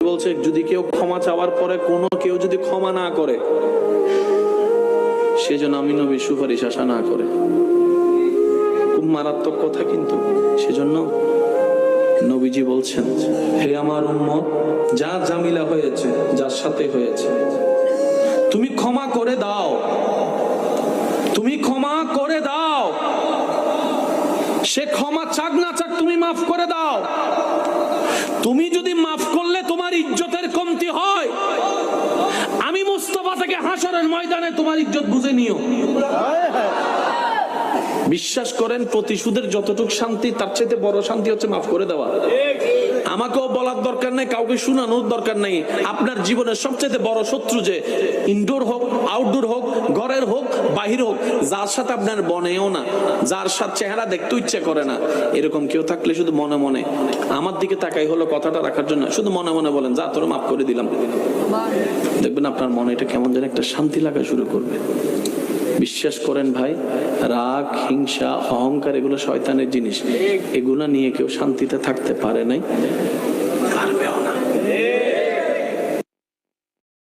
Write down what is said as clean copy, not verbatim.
বলছে যদি কেউ ক্ষমা চাওয়ার পরে কোনো কেউ যদি ক্ষমা না করে, সেজন্য আমি নবীর সুপারিশ আশা না করে। খুব মারাত্মক কথা কিন্তু। সেজন্য নবীজি বলছেন, হে আমার উম্মত, যা ঝামেলা হয়েছে, যার সাথে হয়েছে, তুমি ক্ষমা করে দাও, তুমি ক্ষমা করে দাও। সে ক্ষমা চাক না চাক, তুমি মাফ করে দাও। তুমি যদি মাফ করলে তোমার ইজ্জতের কমতি হয়, আমি মুস্তাফা থেকে হাসরের ময়দানে তোমার ইজ্জত বুঝে নিও। বিশ্বাস করেন, প্রতিশোধের যতটুকু শান্তি, তার চাইতে বড় শান্তি হচ্ছে মাফ করে দেওয়া। আমাকেও বলার দরকার নেই, কাউকে শোনানোর দরকার নেই। আপনার জীবনের সবচেয়ে বড় শত্রু, যে ইনডোর হোক, আউটডোর হোক, ঘরের হোক, বাহির হোক, যার সাথে আপনার বনেও না, যার সাথে চেহারা দেখতে ইচ্ছে করে না, এরকম কেউ থাকলে শুধু মনে মনে আমার দিকে তাকাই হলো কথাটা রাখার জন্য, শুধু মনে মনে বলেন, যা তোর মাফ করে দিলাম। দেখবেন আপনার মনে এটা কেমন যেন একটা শান্তি লাগা শুরু করবে। বিশ্বাস করেন ভাই, রাগ, হিংসা, অহংকার এগুলো শয়তানের জিনিস। এগুলো নিয়ে কেউ শান্তিতে থাকতে পারে নাই, পারবেও না।